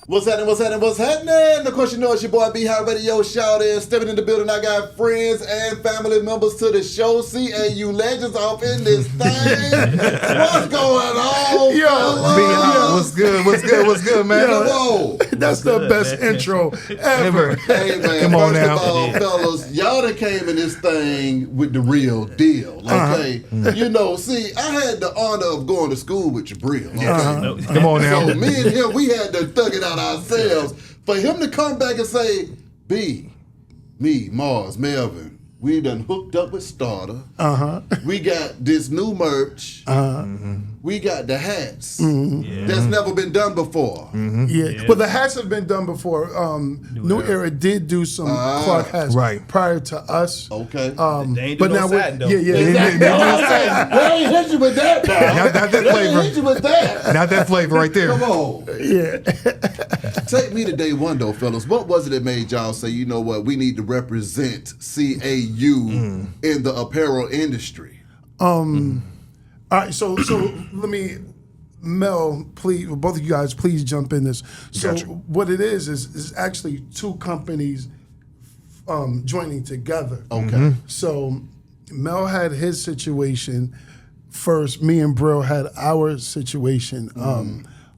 What's happening? Of course, you know it's your boy B-High Radio Shout in. Stepping in the building, I got friends and family members to the show. CAU legends off in this thing. What's going on, B-High, what's good, man? Whoa. That's the best intro ever. Hey, man, Come on first now. of all, fellas, y'all done came in this thing with the real deal, okay? You know, see, I had the honor of going to school with Jabril, okay? Come on now. So me and him, we had to thug it out ourselves. For him to come back and say, B, me, Mars, Melvin, we done hooked up with Starter. We got this new merch. We got the hats. That's never been done before. Yeah. Well, the hats have been done before. New Era did do some Clark hats prior to us. Okay. They ain't but do no now satin, though. yeah. They ain't hit you with that now. Not that They ain't flavor. hit you with that. Not that flavor right there. Come on. Yeah. Take me to day one, though, fellas. What was it that made y'all say, you know what, we need to represent CAU in the apparel industry? All right, so let me, Mel, please, both of you guys, please jump in this. So what it is actually two companies joining together. Okay. So Mel had his situation first. Me and Brill had our situation.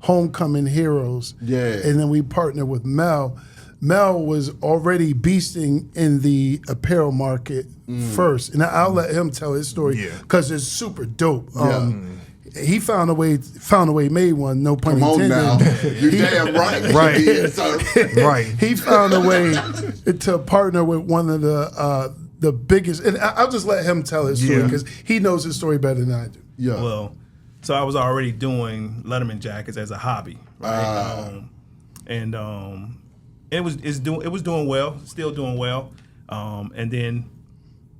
Homecoming Heroes. Yeah. And then we partnered with Mel. Mel was already beasting in the apparel market first, and I'll let him tell his story because it's super dope. He found a way, made one. No pun intended. Come on now, you damn right, Right. He found a way to partner with one of the biggest, and I'll just let him tell his story because he knows his story better than I do. Yeah. Well, so I was already doing Letterman jackets as a hobby, right? It was doing well, still doing well. And then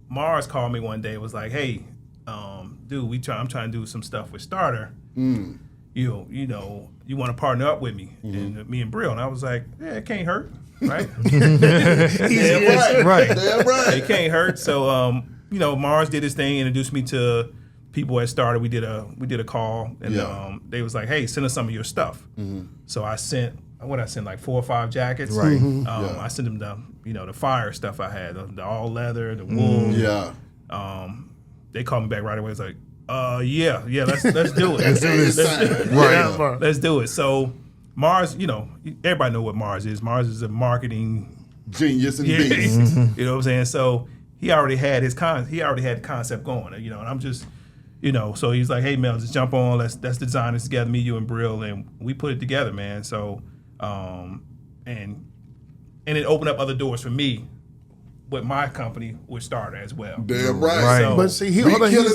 Mars called me one day, was like, "Hey, dude, I'm trying to do some stuff with Starter. You know, you want to partner up with me?" And me and Brill, and I was like, "Yeah, it can't hurt, right?" Damn right. It can't hurt. So Mars did his thing, introduced me to people at Starter. We did a call, and they was like, "Hey, send us some of your stuff." So I sent like 4 or 5 jackets. Right. I sent them the fire stuff I had, the all leather, the wool. They called me back right away. It's like, let's do it. Let's do it. So Mars, everybody know what Mars is. Mars is a marketing genius and beast. You know what I'm saying? So he already had the concept going, and I'm just, so he's like, "Hey Mel, just jump on, let's design this together, me, you, and Brill," and we put it together, man. So, and it opened up other doors for me with my company with Starter as well. Damn right. So, But see, Hold on. He's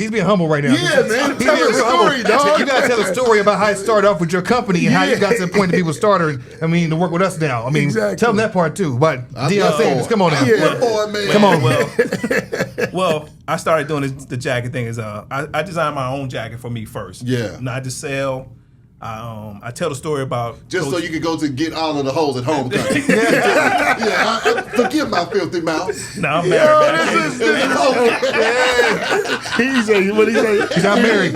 being humble right now. Yeah, man. He's Tell being the real humble. story, dog. You gotta tell the story about how it started off with your company and how you got to the point to be with Starter. To work with us now. Exactly. Tell them that part too. But Deion Sanders, come on now. What boy, man? Come on. Well, I started doing the jacket thing. I designed my own jacket for me first. Yeah. Not to sell. I tell the story about Just so you could go to get all of the hoes at home. I forgive my filthy mouth. No, I'm married. He's I'm married.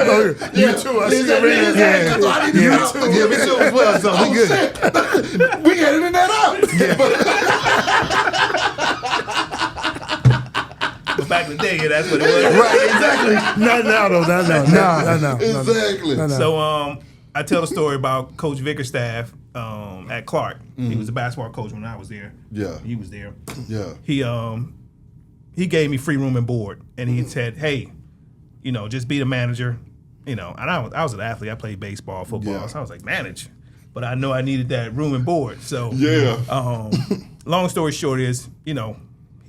You too. I see already. Yeah, me too as well. So we good. We editing that out. But back in the day, that's what it was. Right, exactly. Not now, though. No. Exactly. So I tell the story about Coach Vickerstaff at Clark. He was a basketball coach when I was there. Yeah. He was there. Yeah. He gave me free room and board, and he said, "Hey, just be the manager." And I was an athlete. I played baseball, football, so I was like, manage. But I know I needed that room and board. So long story short is, he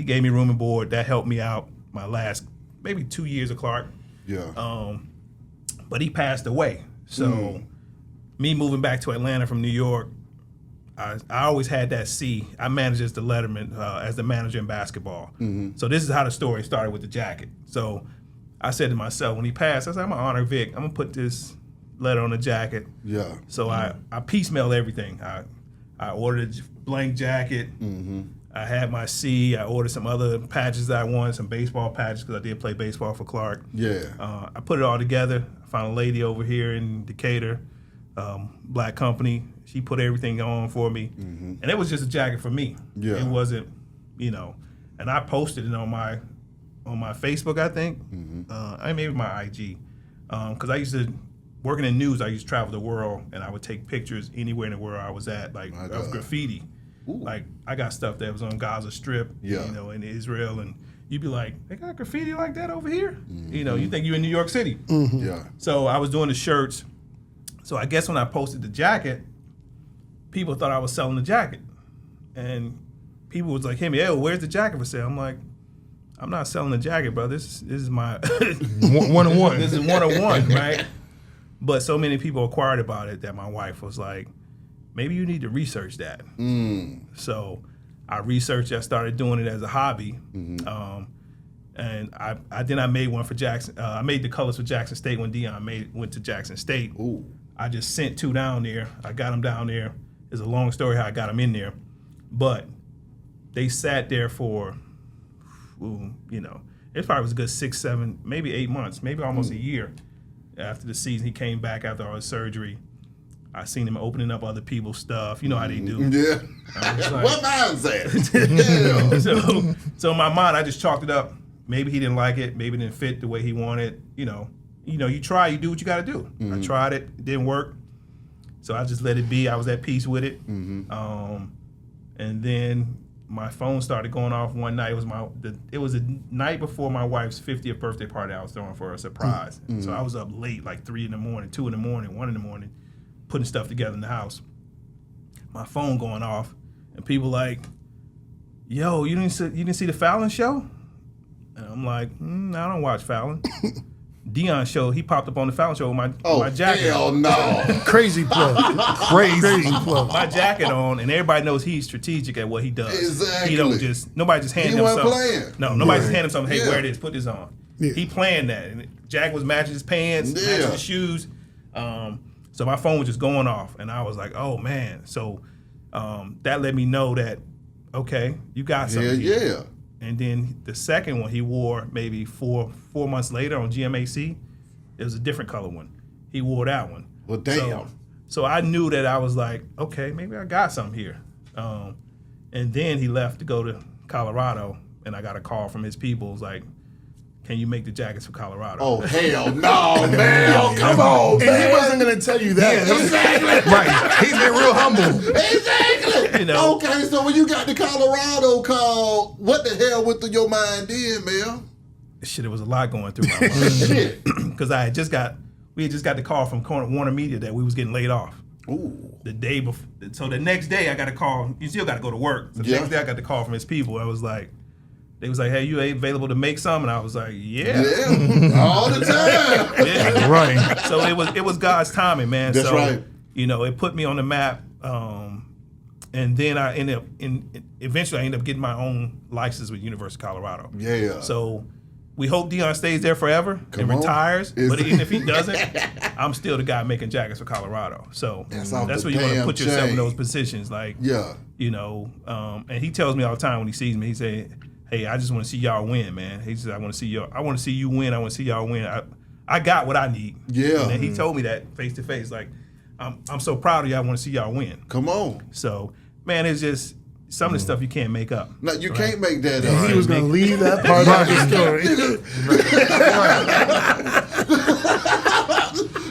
gave me room and board. That helped me out my last maybe 2 years of Clark. Yeah. But he passed away. So me moving back to Atlanta from New York, I always had that C. I managed as the Letterman, as the manager in basketball. So this is how the story started with the jacket. So I said to myself, when he passed, I said, "I'm going to honor Vic. I'm going to put this letter on the jacket." Yeah. So I piecemealed everything. I ordered a blank jacket. I had my C. I ordered some other patches that I wanted, some baseball patches because I did play baseball for Clark. Yeah. I put it all together. I found a lady over here in Decatur black company. She put everything on for me, and it was just a jacket for me. Yeah. It wasn't, and I posted it on my Facebook, I think, maybe my IG, because I used to working in news. I used to travel the world, and I would take pictures anywhere in the world I was at, like of graffiti. Ooh. Like I got stuff that was on Gaza Strip, in Israel, and you'd be like, they got graffiti like that over here. You think you're in New York City. Yeah. So I was doing the shirts. So I guess when I posted the jacket, people thought I was selling the jacket, and people was like, "Hey, where's the jacket for sale?" I'm like, "I'm not selling the jacket, bro. This is my one-on-one. This is one-on-one, right?" But so many people inquired about it that my wife was like, "Maybe you need to research that." So I researched. I started doing it as a hobby, and I made one for Jackson. I made the colors for Jackson State when Deion went to Jackson State. Ooh. I just sent 2 down there. I got them down there. It's a long story how I got them in there, but they sat there for, it probably was a good 6, 7, maybe 8 months, maybe almost a year after the season. He came back after all his surgery. I seen him opening up other people's stuff. You know how they do. Yeah. Like, what mindset? Yeah. So in my mind, I just chalked it up. Maybe he didn't like it. Maybe it didn't fit the way he wanted. You try, you do what you got to do. I tried it. It didn't work. So I just let it be. I was at peace with it. And then my phone started going off one night. It was the night before my wife's 50th birthday party I was throwing for a surprise. So I was up late, like 3 in the morning, 2 in the morning, 1 in the morning, putting stuff together in the house. My phone going off, and people like, "Yo, you didn't see the Fallon show?" And I'm like, I don't watch Fallon. Deion show, he popped up on the Fallon show with my jacket. Hell no. Crazy plug. Crazy plug. My jacket on, and everybody knows he's strategic at what he does. Exactly. He don't nobody just hand him wasn't something. playing. No, nobody just hand him something. Hey, Yeah. wear this, put this on. Yeah. He planned that, and Jack was matching his pants, matching his shoes. So my phone was just going off, and I was like, "Oh man!" So that let me know that okay, you got something. Yeah. And then the second one he wore maybe four months later on GMAC. It was a different color one. He wore that one. Well, damn. So I knew that I was like, okay, maybe I got something here. And then he left to go to Colorado, and I got a call from his people. It was like, can you make the jackets for Colorado? Oh, hell no, man. Come on, man. And he wasn't going to tell you that. Exactly. Right. He's been real humble. Exactly. Okay, so when you got the Colorado call, what the hell went through your mind then, man? Shit, it was a lot going through my mind. Shit. Because we had just got the call from Warner Media that we was getting laid off. Ooh. The day before, so the next day I got a call. You still got to go to work. So the next day I got the call from his people. I was like, they was like, "Hey, you available to make some?" And I was like, "Yeah, all the time." Yeah. Right. So it was God's timing, man. That's so, right. It put me on the map. And then I eventually I ended up getting my own license with University of Colorado. Yeah. So we hope Deion stays there forever and retires. But even if he doesn't, I'm still the guy making jackets for Colorado. So that's where you want to put yourself in those positions. Like, and he tells me all the time when he sees me, he say, "Hey, I just want to see y'all win, man." He said, I want to see you win. I want to see y'all win. I got what I need. Yeah. And he told me that face to face. Like, I'm so proud of y'all. I want to see y'all win. Come on. So, man, it's just some of the stuff you can't make up. No, you can't make that up. He was going to leave that part out of the story.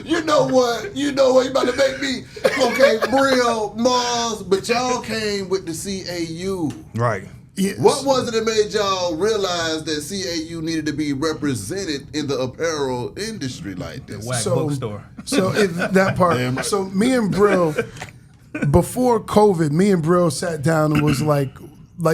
You know what? You about to make me, okay, Brill, Mars, but y'all came with the CAU. Right. Yes. What was it that made y'all realize that CAU needed to be represented in the apparel industry like this? Whack bookstore. So that part. So me and Brill, before COVID, me and Brill sat down and was like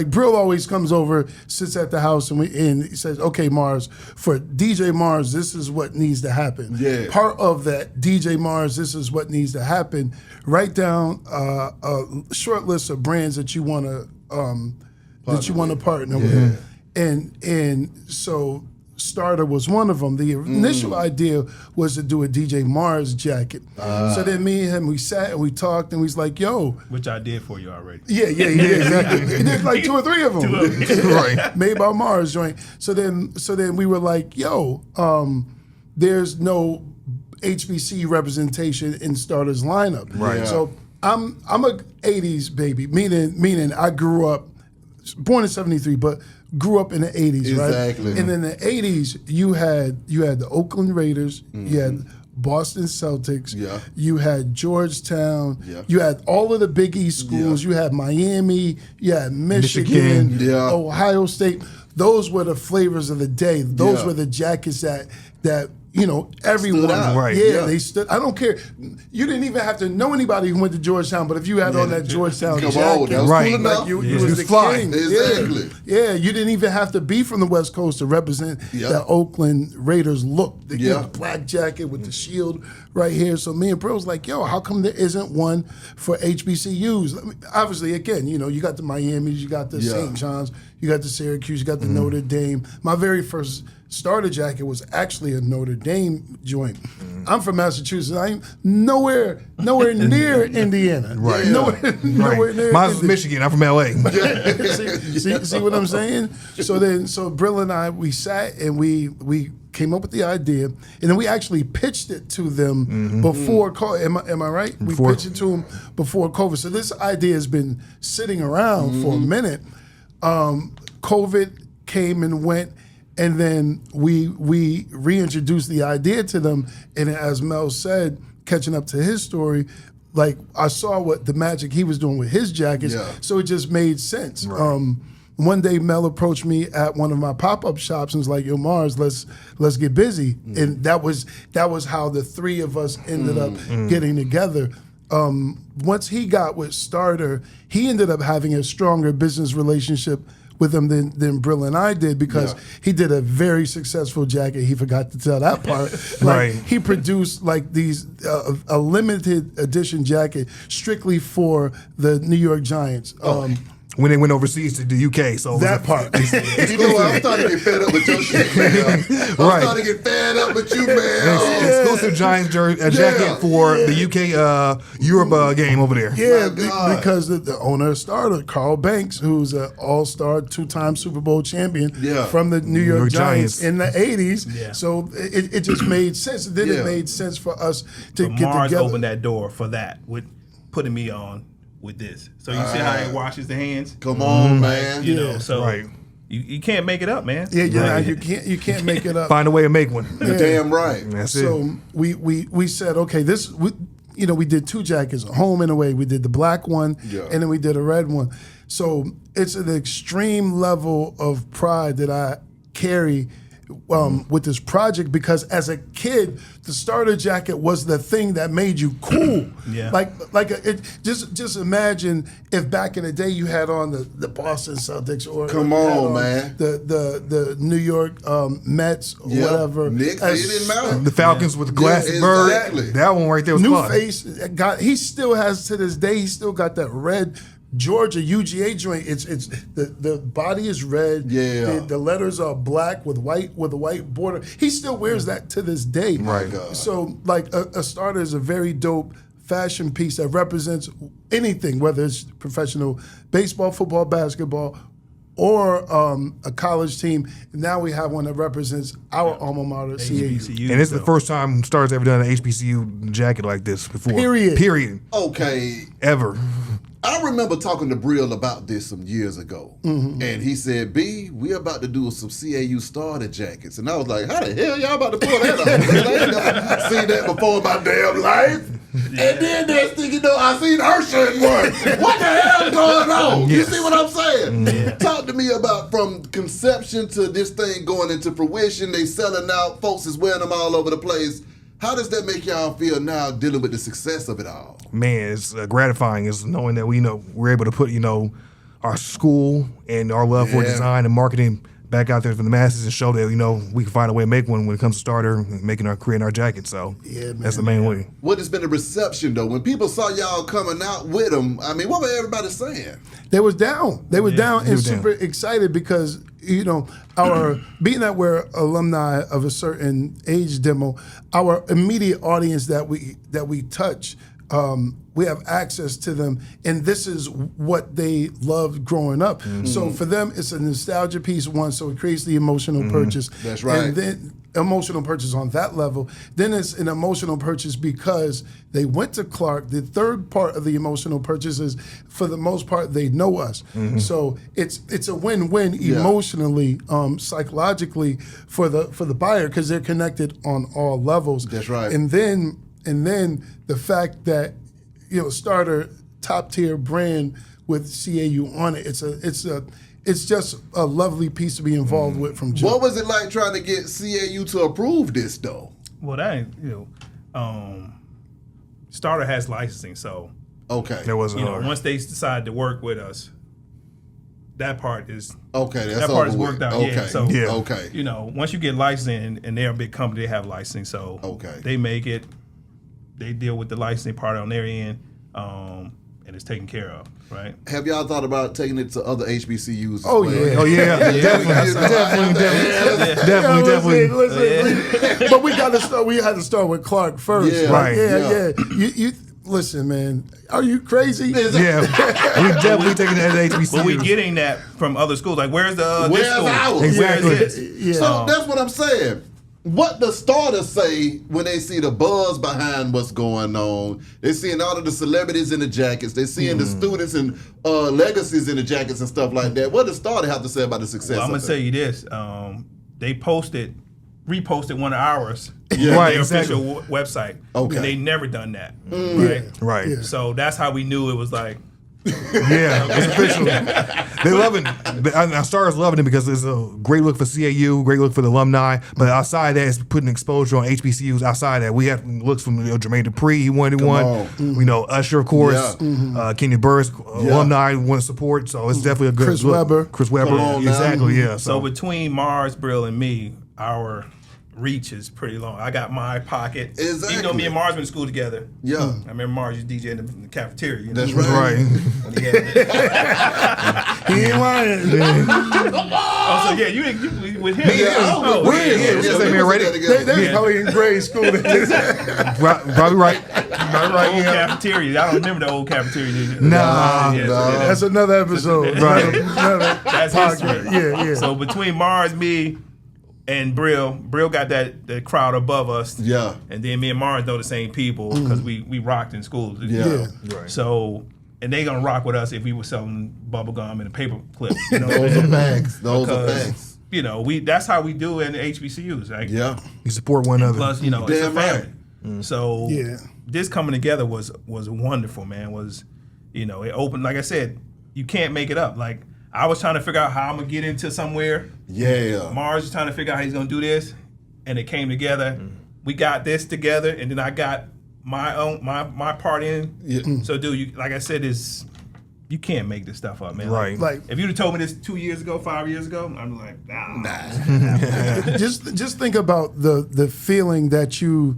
Brill always comes over, sits at the house, and he says, "Okay, Mars, for DJ Mars, this is what needs to happen." Yeah. Part of that, DJ Mars, this is what needs to happen. Write down a short list of brands that you want to partner with, and so Starter was one of them. The initial idea was to do a DJ Mars jacket. So then me and him, we sat and we talked, and we was like, "Yo," which I did for you already. Yeah, exactly. He did like 2 or 3 of them, Right? Made by Mars joint. So then we were like, "Yo, there's no." HBCU representation in starters lineup. Right. Yeah. So I'm a 80s baby, meaning I grew up, born in 73, but grew up in the 80s, right? Exactly. And in the 80s, you had the Oakland Raiders, you had Boston Celtics, Yeah. you had Georgetown, Yeah. you had all of the Big East schools, Yeah. you had Miami, you had Michigan, Yeah. Ohio State. Those were the flavors of the day. Those Yeah. were the jackets that everyone, Stood out. Right. yeah, Yeah. they stood. I don't care. You didn't even have to know anybody who went to Georgetown, but if you had on that Georgetown Come jacket, on, that was Right. cool enough. like you Yeah. was You the was fly. king. Exactly. Yeah, you didn't even have to be from the West Coast to represent Yeah. that Oakland Raiders look. Yeah. The black jacket with the shield right here. So me and Pro was like, yo, how come there isn't one for HBCUs? Obviously, again, you got the Miamis, you got the Yeah. St. John's, you got the Syracuse, you got the Notre Dame. My very first starter jacket was actually a Notre Dame joint. I'm from Massachusetts. I ain't nowhere near Indiana. Right. Nowhere near. Mine's Indiana. Michigan. I'm from LA. see what I'm saying? So Brill and I, we sat and we came up with the idea, and then we actually pitched it to them before COVID. Am I right? We pitched it to them before COVID. So this idea has been sitting around for a minute. COVID came and went, and then we reintroduced the idea to them. And as Mel said, catching up to his story, like I saw what the magic he was doing with his jackets, Yeah. so it just made sense. One day Mel approached me at one of my pop-up shops and was like, "Yo, Mars, let's get busy." And that was how the three of us ended up getting together. Once he got with Starter, he ended up having a stronger business relationship with him than Brill and I did, because he did a very successful jacket. He forgot to tell that part. Right. He produced like these a limited edition jacket strictly for the New York Giants. When they went overseas to the UK. So That part. You know what? I'm starting to get fed up with your shit, man. I'm Right. starting to get fed up with you, man. exclusive Giants jacket for the UK Europe game over there. Yeah, My God. because the owner of Starter, Carl Banks, who's an all-star, two-time Super Bowl champion from the New York Giants in the 80s. Yeah. So it just made sense. Then it made sense for us to get Mars together. opened that door for that, with putting me on with this. So you see how he washes the hands? Come on, man. You know, so Right. you can't make it up, man. Yeah, you can't make it up. Find a way to make one. You're damn right. That's it. So we said, okay, we did two jackets, home and away. We did the black one, and then we did a red one. So it's an extreme level of pride that I carry with this project, because as a kid, the starter jacket was the thing that made you cool. Yeah. Just imagine if back in the day you had on the Boston Celtics, or Come you had on, man. the New York Mets or Yeah. whatever. Knicks, it didn't matter. The Falcons with the glass bird. exactly. That one right there was New fun. face he still has, to this day, he still got that red Georgia UGA joint. It's the body is red. Yeah. The letters are black with a white border. He still wears that to this day. Right. God. So like a starter is a very dope fashion piece that represents anything, whether it's professional baseball, football, basketball, or a college team. Now we have one that represents our alma mater, CAU. HBCU. And this is the first time Star's ever done an HBCU jacket like this before. Period. Okay. Ever. I remember talking to Brill about this some years ago, and he said, "B, we about to do some CAU starter jackets," and I was like, "How the hell y'all about to pull that off? I ain't never seen that before in my damn life." And then next thing you know, I seen Ursha in one. What the hell going on? You Yes. see what I'm saying? Talk to me about from conception to this thing going into fruition. They selling out. Folks is wearing them all over the place. How does that make y'all feel now dealing with the success of it all? Man, it's gratifying. It's knowing that we're able to put our school and our love for design and marketing back out there for the masses, and show that we can find a way to make one when it comes to starter and creating our jacket. So that's the main way. What has been the reception though? When people saw y'all coming out with them, I mean, what were everybody saying? They was down. They were down and were down. super excited because our being that we're alumni of a certain age demo, our immediate audience that we touch, we have access to them, and this is what they loved growing up. So for them, it's a nostalgia piece. One, so it creates the emotional purchase. That's right. And then emotional purchase on that level. Then it's an emotional purchase because they went to Clark. The third part of the emotional purchase is, for the most part, they know us. So it's a win-win emotionally, psychologically for the buyer, because they're connected on all levels. That's right. And then the fact that, Starter, top tier brand with CAU on it. It's just a lovely piece to be involved with from jump. What was it like trying to get CAU to approve this though? Well, that ain't, Starter has licensing, so Okay. That wasn't hard. once they decide to work with us, that part is Okay, that's that part is over worked with. out. Okay. Yeah. So Okay. once you get licensing, and they're a big company, they have licensing, so Okay. they make it. They deal with the licensing part on their end, and it's taken care of, right? Have y'all thought about taking it to other HBCUs? Oh, as well? yeah. Oh yeah, definitely. Listen. But we got to start. We had to start with Clark first. Yeah. Right. Yeah. You listen, man. Are you crazy? Yeah, we definitely taking that at HBCU. But we getting that from other schools. Like, where's the Where's this school? ours? Exactly. Where is this? Yeah. So that's what I'm saying. What the starters say when they see the buzz behind what's going on, they're seeing all of the celebrities in the jackets, they're seeing the students and legacies in the jackets and stuff like that. What does starter have to say about the success? Well, I'm of gonna it? tell you this. They reposted one of ours Yeah. on Right, their exactly. official website. Okay. And they never done that. Right. Right. Yeah. So that's how we knew it was like, Yeah, it's official. They love it. Our stars loving it because it's a great look for CAU, great look for the alumni. But outside that, it's putting exposure on HBCUs. Outside that, we have looks from Jermaine Dupri, he wanted one. We know Usher, of course. Yeah. Kenny Burris, alumni want to support. So it's definitely a good Chris look. Webber. Chris Webber, Come on now. exactly. Yeah. so between Mars, Brill, and me, our reach is pretty long. I got my pocket. Even though Exactly. me and Mars went to school together. Yeah. I remember Mars used to DJ in the cafeteria. You know? That's That's right. right. When he had He ain't lying. oh, so yeah, you with him. Yeah, Oh, we're yeah, yeah, they we been was ready. together. They was Yeah. probably in grade school. Probably right. The old cafeteria. I don't remember the old cafeteria. Nah. Yeah, Nah. That's another episode. Right. Another That's podcast. history. Yeah. So between Mars, me, and Brill got that crowd above us. Yeah. And then me and Mars know the same people because we rocked in school. Yeah. Right. So, and they gonna rock with us if we were selling bubble gum and a paper clip. You know what Those I'm are saying? facts. Those are Because, facts. that's how we do in the HBCUs. Like, Yeah. You support one another. Plus, it's a Damn family. right. So Yeah. this coming together was wonderful, man. It opened, like I said, you can't make it up. Like, I was trying to figure out how I'm gonna get into somewhere. Yeah. Mars was trying to figure out how he's gonna do this, and it came together. We got this together, and then I got my own my part in. Yeah. So, dude, like I said, you can't make this stuff up, man. Right. Like, If you'd have told me this 2 years ago, 5 years ago, I'm like, nah. just think about the feeling that you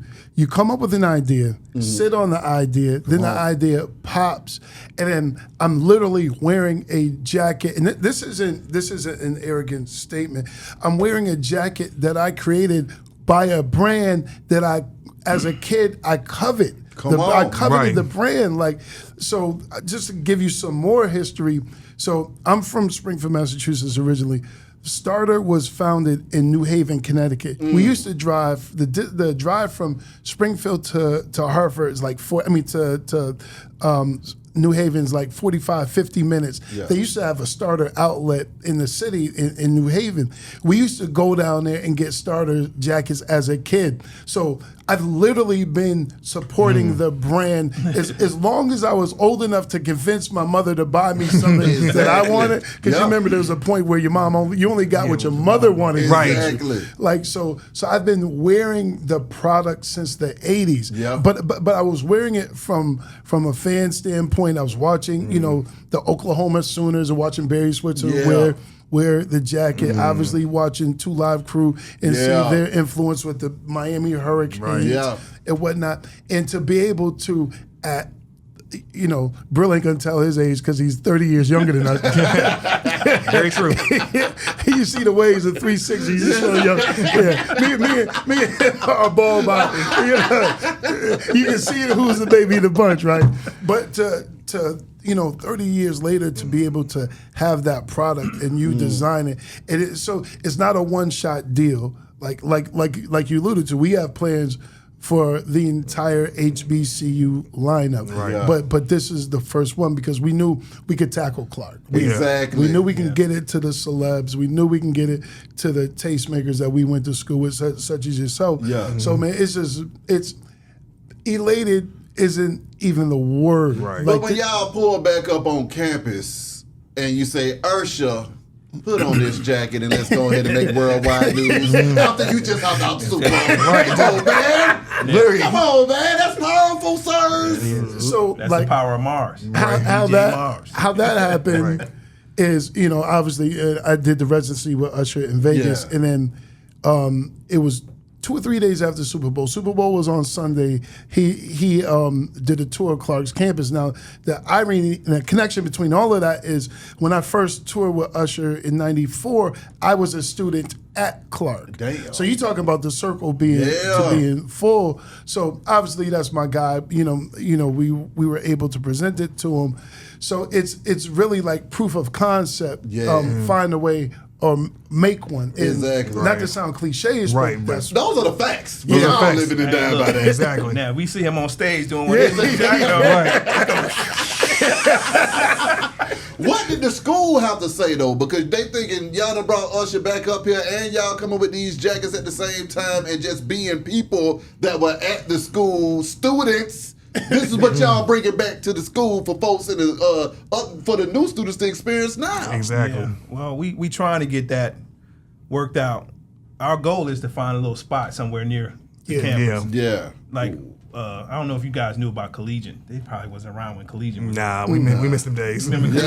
come up with an idea, sit on the idea, then the idea pops, and then I'm literally wearing a jacket, and this isn't an arrogant statement. I'm wearing a jacket that I created by a brand that as a kid, I covet. Come on. I coveted Right. the brand. Like, so just to give you some more history. So I'm from Springfield, Massachusetts originally. Starter was founded in New Haven, Connecticut. We used to drive the drive from Springfield to Hartford is like New Haven's like 45, 50 minutes. Yeah. They used to have a starter outlet in the city in New Haven. We used to go down there and get starter jackets as a kid. So I've literally been supporting the brand as long as I was old enough to convince my mother to buy me something that I wanted. Because you remember there was a point where you only got what your mother wanted. Right. Exactly. Like so I've been wearing the product since the 80s. Yeah. But I was wearing it from a fan standpoint. I was watching, the Oklahoma Sooners and watching Barry Switzer Yeah. wear the jacket, obviously watching 2 Live Crew and see Yeah. their influence with the Miami Hurricanes Yeah. and whatnot. And to be able to Brill ain't gonna tell his age because he's 30 years younger than us. Very true. You see the waves of 360. He's just so young. Yeah, me and him are ball by. You can see who's the baby in the bunch, right? But to 30 years later to be able to have that product and you design it, so it's not a one-shot deal. like you alluded to, we have plans for the entire HBCU lineup. Right. Yeah. But this is the first one because we knew we could tackle Clark. Exactly. We knew we can get it to the celebs. We knew we can get it to the tastemakers that we went to school with, such as yourself. Yeah. So man, it's elated isn't even the word. Right. But when y'all pull back up on campus and you say, Ursha, put on this jacket and let's go ahead and make worldwide news. After you just hopped out the Super Bowl. Right. Come on, man. Literally. Come on, man. That's powerful, sirs. So That's like the power of Mars. how DJ that Mars. how that happened Right. is, you know, obviously I did the residency with Usher in Vegas, Yeah. and then it was 2 or 3 days after Super Bowl. Super Bowl was on Sunday. He did a tour of Clark's campus. Now, the irony and the connection between all of that is when I first toured with Usher in '94, I was a student at Clark. Damn. So you talking about the circle being Yeah. to being full. So obviously that's my guy. You know, we were able to present it to him. So it's really like proof of concept. Yeah. Find a way or make one. And Exactly. Not Right. to sound cliches, Right, but that's Those are the facts. Those We are all facts. living and dying Look, by that. Exactly. Now we see him on stage doing what he's you know, What did the school have to say though? Because they thinking y'all done brought Usher back up here and y'all coming with these jackets at the same time and just being people that were at the school, students. This is what y'all bringing back to the school for folks in the for the new students to experience now. Exactly. Yeah. Well, we trying to get that worked out. Our goal is to find a little spot somewhere near the Yeah. campus. Yeah. Like, I don't know if you guys knew about Collegiate. They probably wasn't around when Collegiate was. Nah, we missed them days. Remember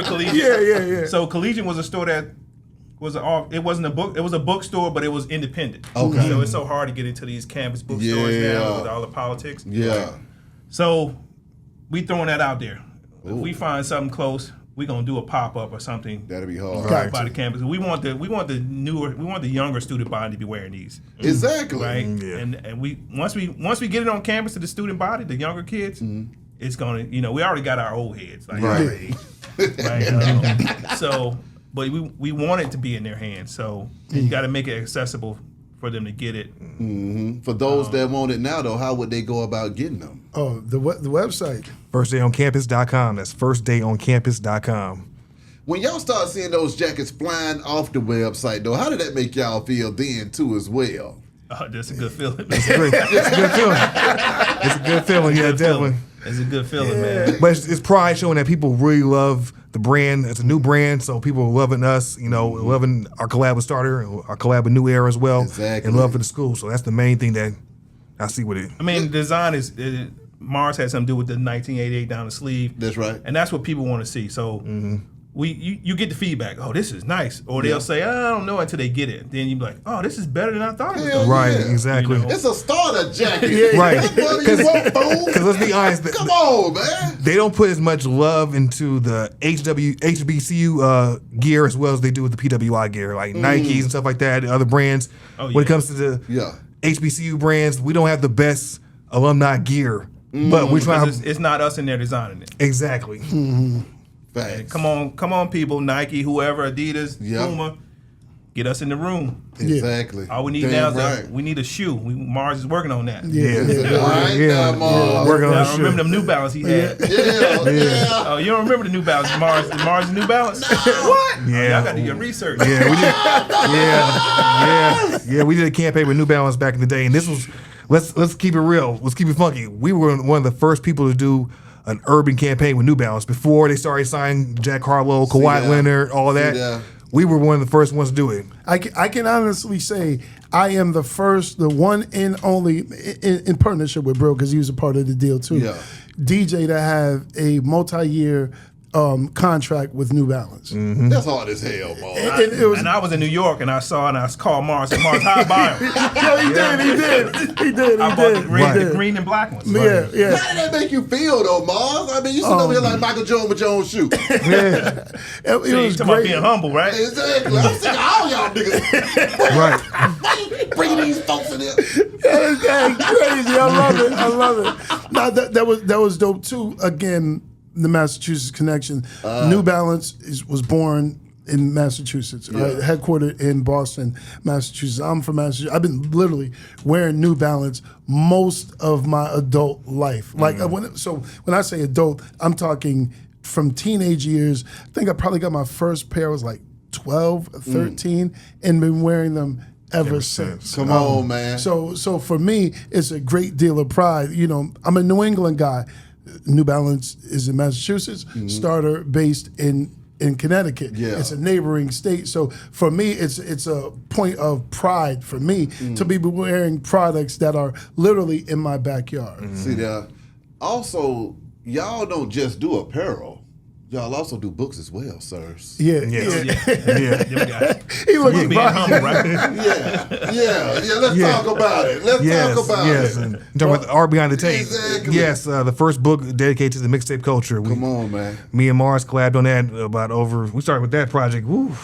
Collegiate? yeah. So Collegiate was a store that was it wasn't a book. It was a bookstore, but it was independent. Okay. So it's so hard to get into these campus bookstores Yeah. now with all the politics. Yeah. So we throwing that out there. If we find something close, we gonna do a pop up or something That'll be hard. Right. by the campus. We want the younger student body to be wearing these, Exactly. right? Yeah. And we once we get it on campus to the student body, the younger kids, it's gonna we already got our old heads like Right. already, right? So, but we want it to be in their hands. So you got to make it accessible for them to get it. For those that want it now though, how would they go about getting them? Oh, the website. Firstdayoncampus.com. That's firstdayoncampus.com. When y'all start seeing those jackets flying off the website though, how did that make y'all feel then too as well? That's a good feeling. It's a good feeling. It's a good feeling. Yeah, definitely. It's a good feeling, man. But it's pride showing that people really love the brand. It's a new brand, so people are loving us, loving our collab with Starter, our collab with New Era as well, Exactly. and love for the school. So that's the main thing that I see with it. I mean, the design is Mars had something to do with the 1988 down the sleeve. That's right. And that's what people want to see. So you get the feedback. Oh, this is nice. Or they'll say, I don't know until they get it. Then you be like, oh, this is better than I thought it was. Hell gonna Right, yeah. exactly. You know. It's a starter jacket. Right. What do you want, fool? Because let's be honest, Come on, man. they don't put as much love into the HBCU gear as well as they do with the PWI gear, like Nikes and stuff like that, other brands. Oh, When it yeah. comes to the Yeah. HBCU brands, we don't have the best alumni gear, but we're trying Because it's not us in there designing it. exactly. Facts. Come on, people, Nike, whoever, Adidas, Yeah. Puma, get us in the room. Exactly. All we need Damn now is right. we need a shoe. Mars is working on that. Yeah, All right, yeah. now, Mars. Working on I the remember shoe. them New Balance he had. Yeah. Oh, you don't remember the New Balance? Mars New Balance? What? Yeah. Y'all got to do your research. Yeah, we did. Yeah, we did a campaign with New Balance back in the day, and this was let's keep it real. Let's keep it funky. We were one of the first people to do an urban campaign with New Balance before they started signing Jack Harlow, Kawhi that. Leonard, all of See that. that. We were one of the first ones to do it. I can honestly say I am the one and only in partnership with Bro, because he was a part of the deal too. Yeah. DJ to have a multi-year contract with New Balance. That's hard as hell, Mars. And it was And I was in New York and I called Mars and Mars, how I buy them? he did. I bought the Right. green and black ones. Yeah. How did that make you feel though, Mars? I mean, you sit over here like Michael Jordan with your own shoe. It You was talking about great. being humble, right? Exactly. I'm sick of all y'all niggas. Right. Why you bringing these folks in here? That's crazy. I love it. No, that was dope too. Again, the Massachusetts connection. New Balance was born in Massachusetts, headquartered in Boston, Massachusetts. I'm from Massachusetts. I've been literally wearing New Balance most of my adult life. Like when I say adult, I'm talking from teenage years. I think I probably got my first pair, I was like 12, 13, and been wearing them ever since. Come on, man. So for me, it's a great deal of pride. You know, I'm a New England guy. New Balance is in Massachusetts, Starter based in Connecticut. Yeah. It's a neighboring state. So for me, it's a point of pride for me to be wearing products that are literally in my backyard. See that? Also, y'all don't just do apparel. Y'all also do books as well, sirs. Yeah. He looks being humble, right? Let's talk about it. Let's talk about it. And talking about the art behind the tape. Exactly. Yes, the first book dedicated to the mixtape culture. Come on, man. Me and Mars collabed on that we started with that project. Woo.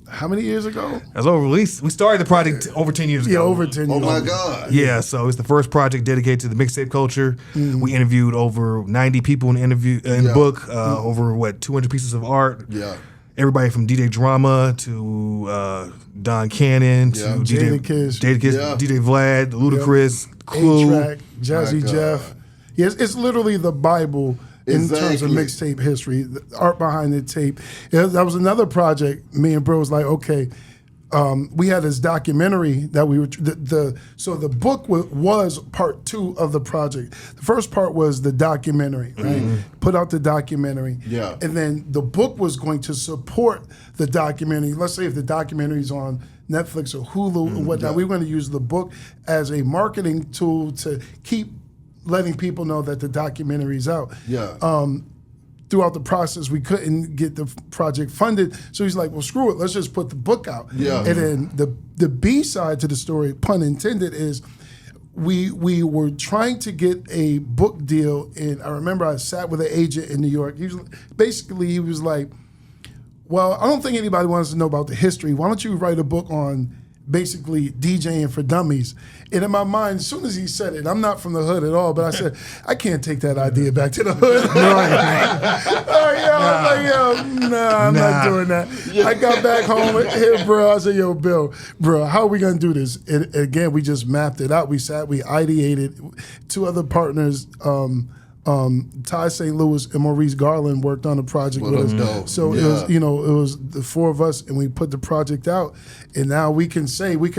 How many years ago? As over we started the project over 10 years ago. Yeah, over 10 years. Oh my God. Yeah, so it's the first project dedicated to the mixtape culture. We interviewed over 90 people in the book, over 200 pieces of art. Yeah. Everybody from DJ Drama to Don Cannon to Jadakiss, DJ Vlad, Ludacris, Clue, A-Track, Jazzy Jeff. Yes, it's literally the Bible in terms of mixtape history, the art behind the tape. That was another project. Me and bro was like, okay, we had this documentary that we were so the book was part 2 of the project. The first part was the documentary, right? Put out the documentary, and then the book was going to support the documentary. Let's say if the documentary is on Netflix or Hulu or whatnot, we were going to use the book as a marketing tool to keep letting people know that the documentary's out. Throughout the process, we couldn't get the project funded, so he's like, "Well, screw it, let's just put the book out." And then the B side to the story, pun intended, is we were trying to get a book deal, and I remember I sat with an agent in New York. He was like, "Well, I don't think anybody wants to know about the history. Why don't you write a book on basically DJing for dummies?" And in my mind, as soon as he said it, I'm not from the hood at all, but I said, I can't take that idea back to the hood. I'm not doing that. I got back home here, bro. I said, yo, Bill, bro, how are we going to do this? And again, we just mapped it out. We ideated. 2 other partners, Ty St. Louis and Maurice Garland worked on the project with us. Dope. So it was the 4 of us, and we put the project out. And now we can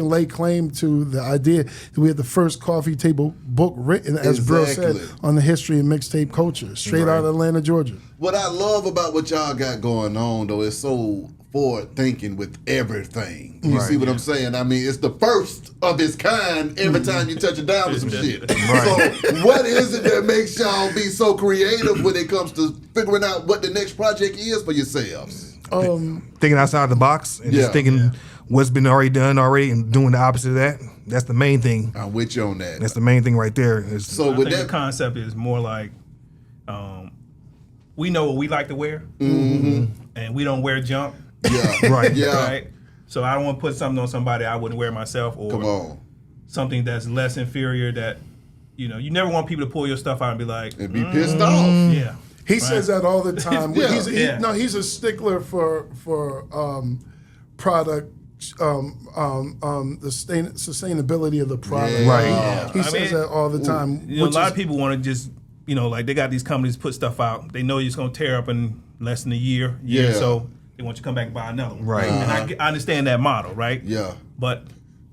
lay claim to the idea that we had the first coffee table book written, as Bill said, on the history of mixtape culture, straight out of Atlanta, Georgia. What I love about what y'all got going on, though, is so forward thinking with everything. You see what I'm saying? I mean, it's the first of its kind every time you touch it down with some shit. So what is it that makes y'all be so creative when it comes to figuring out what the next project is for yourselves? Thinking outside the box and just thinking what's been already done and doing the opposite of that. That's the main thing. I'm with you on that. That's the main thing right there. So with that, the concept is more like we know what we like to wear, and we don't wear junk. Right. So I don't want to put something on somebody I wouldn't wear myself, or something that's less inferior that, you never want people to pull your stuff out and be like, and be pissed off. Yeah. He says that all the time. He's a stickler for product, the sustainability of the product. He says that all the time. A lot of people want to just, like they got these companies put stuff out. They know it's going to tear up in less than a year. So they want you to come back and buy another one. Right. And I understand that model, right? Yeah. But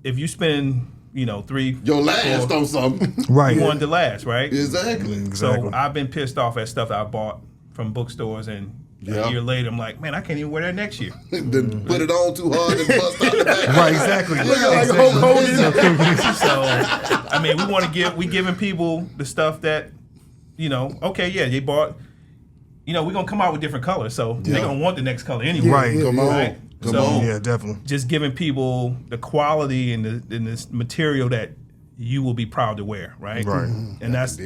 if you spend, 3, your last on something. Right. You want to last, right? Exactly. So I've been pissed off at stuff I bought from bookstores, and a year later, I'm like, man, I can't even wear that next year. Then put it on too hard and bust out the back. Right, exactly. Like Hulk Hogan. So, I mean, we giving people the stuff that, they bought. We're going to come out with different colors, so they're going to want the next color anyway. Right. Come on. Come on. Yeah, definitely. Just giving people the quality and this material that you will be proud to wear, right? Right. And that's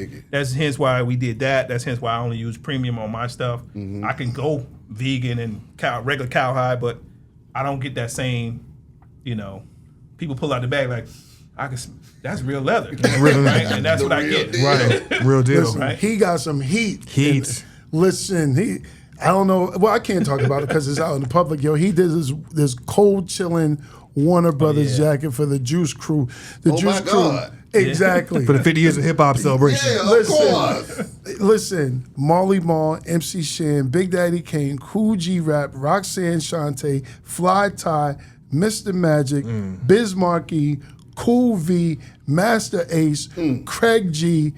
hence why we did that. That's hence why I only use premium on my stuff. I can go vegan and regular cowhide, but I don't get that same, people pull out the bag like, that's real leather. Right? And that's what I get. Right. Real deal. Listen, right? He got some heat. Heat. Listen, I don't know. Well, I can't talk about it because it's out in the public. Yo, he did this cold chilling Warner Brothers jacket for the Juice Crew. The Juice my God. Crew. Exactly. For the 50 years of hip hop celebration. Yeah, of course. Listen, Marley Marl, MC Shan, Big Daddy Kane, Cool G Rap, Roxanne Shante, Fly Ty, Mr. Magic, Biz Markie, Cool V, Master Ace, Craig G,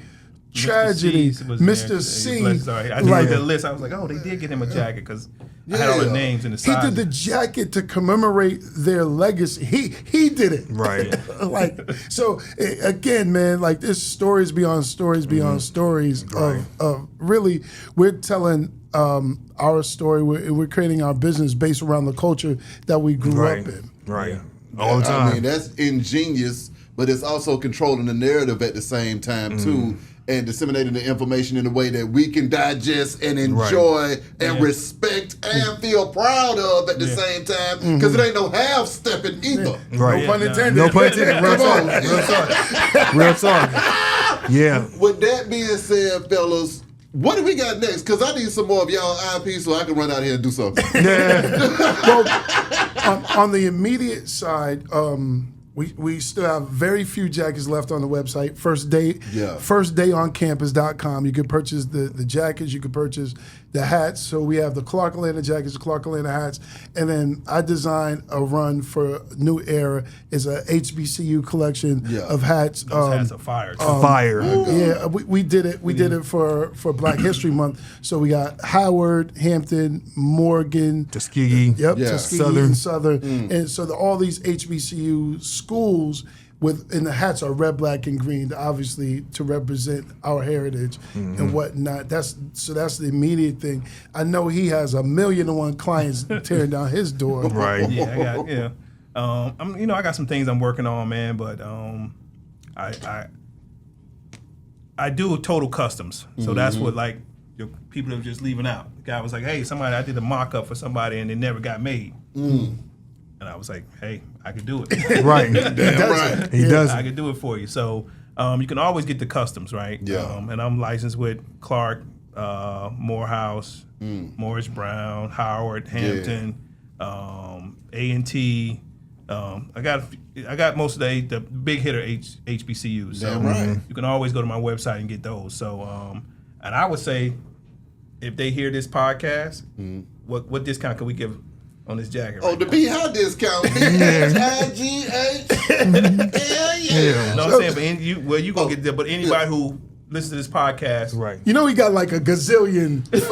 Tragedy, Mr. C. Sorry, I did the list. I was like, oh, they did get him a jacket because I had all the names and the He sizes. did the jacket to commemorate their legacy. He did it. Right. Like, so again, man, like there's stories beyond stories beyond stories of really we're telling our story. We're creating our business based around the culture that we grew up in. Right. All the time. I mean, that's ingenious, but it's also controlling the narrative at the same time too, and disseminating the information in a way that we can digest and enjoy and respect and feel proud of at the same time, because it ain't no half stepping either. Right. No pun intended. No pun intended. Real talk. Real talk. Yeah. With that being said, fellas, what do we got next? Because I need some more of y'all IP so I can run out here and do something. Well, on the immediate side, we still have very few jackets left on the website. First day on campus.com. You can purchase the jackets. You can purchase the hats. So we have the Clark Atlanta jackets, the Clark Atlanta hats. And then I designed a run for New Era. It's a HBCU collection of hats. Those hats are fire. Fire. Yeah, we did it. We did it for Black History Month. So we got Howard, Hampton, Morgan, Tuskegee. Tuskegee and Southern. And so all these HBCU schools and the hats are red, black, and green, obviously to represent our heritage and whatnot. That's the immediate thing. I know he has 1,000,001 clients tearing down his door. Right. Yeah, I got some things I'm working on, man, but I do total customs. So that's what like people are just leaving out. The guy was like, hey, I did a mock-up for somebody and it never got made. And I was like, hey, I could do it. Right. Damn right. He does. I could do it for you. So you can always get the customs, right? Yeah. And I'm licensed with Clark, Morehouse, Morris Brown, Howard, Hampton, A&T. I got most of the big hitter HBCUs. So right. you can always go to my website and get those. So and I would say if they hear this podcast, what discount can we give on this jacket? Oh, right the now? B-High discount. B-H-I-G-H. Hell yeah. You know what I'm saying? But you gonna get there. But anybody who listens to this podcast, Right. You know he got like a gazillion. It's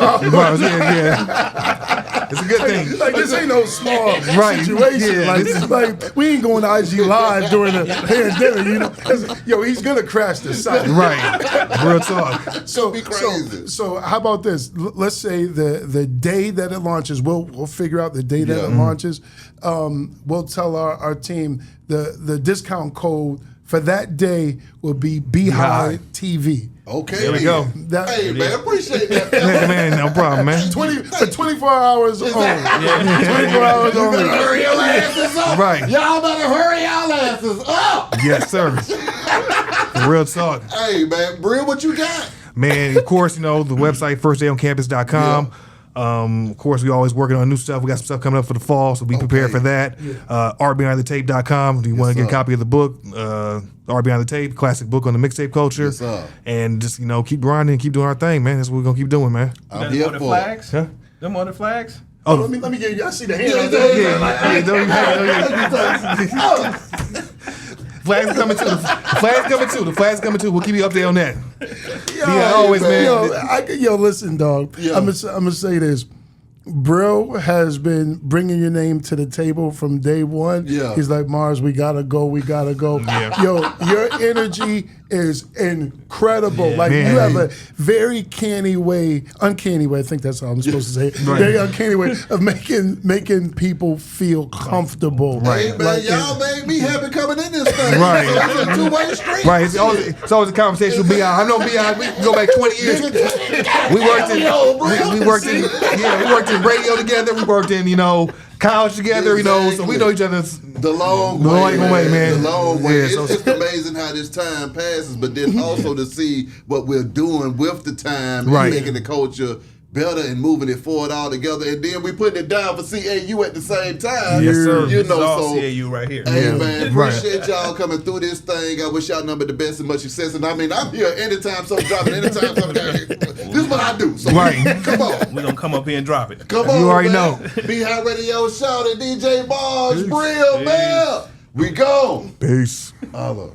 a good thing. Like this ain't no small Right. situation. Yeah. Like this, like we ain't going to IG Live during the pandemic. You know, 'cause, yo, he's gonna crash the site. Right. Real talk. So Be crazy. So how about this? Let's say the day that it launches, we'll figure out the day that it launches. We'll tell our team the discount code for that day will be Beehive TV. Okay. There we go. Hey, man, appreciate that. Man, no problem, man. 24 hours only. 24 hours You only. better hurry your asses up. Right. Y'all better hurry y'all asses up. Yes, sir. Real talk. Hey, man, Brill, what you got? Man, of course, the website, firstdayoncampus.com. Of course, we always working on new stuff. We got some stuff coming up for the fall, so be prepared for that. artbehindthetape.com. If you want to get a copy of the book, Art Behind the Tape, classic book on the mixtape culture. Yes, sir. And just, keep grinding and keep doing our thing, man. That's what we're going to keep doing, man. I'm Them here other for it. flags? Huh? Them other flags? Oh, Let me get you. I see the hand. Flag's coming too. The flag's coming too. We'll keep you updated on that. Always, man. Yo, listen, dog. Yeah. I'm gonna say this. Brill has been bringing your name to the table from day one. Yeah. He's like, Mars, we gotta go. Yeah. Yo, your energy is incredible. Yeah. Like Man. you have a very uncanny way, I think that's how I'm supposed to say it. Right. Very uncanny way of making people feel comfortable. Hey, man, Like, y'all made me happy coming in this thing. Right. So it's a two-way street. Right, it's always a conversation with B.I. I know B.I. We can go back 20 years. We worked in radio together. We worked in college together. So we know each other. The long way, man. The long way. Yeah, It's so- just amazing how this time passes, but then also to see what we're doing with the time Right. and making the culture better and moving it forward all together. And then we putting it down for CAU at the same time. Yes, sir. You This is know, all so CAU right here. hey man, Right. appreciate y'all coming through this thing. I wish y'all number the best and much success. And I mean, I'm here anytime something dropping, anytime something down here. This is what I do. So Right. come on. We're gonna come up here and drop it. Come on, You already man. know. Be High Radio Shout and DJ Mars, Brill, man. We gone. Peace. Holla.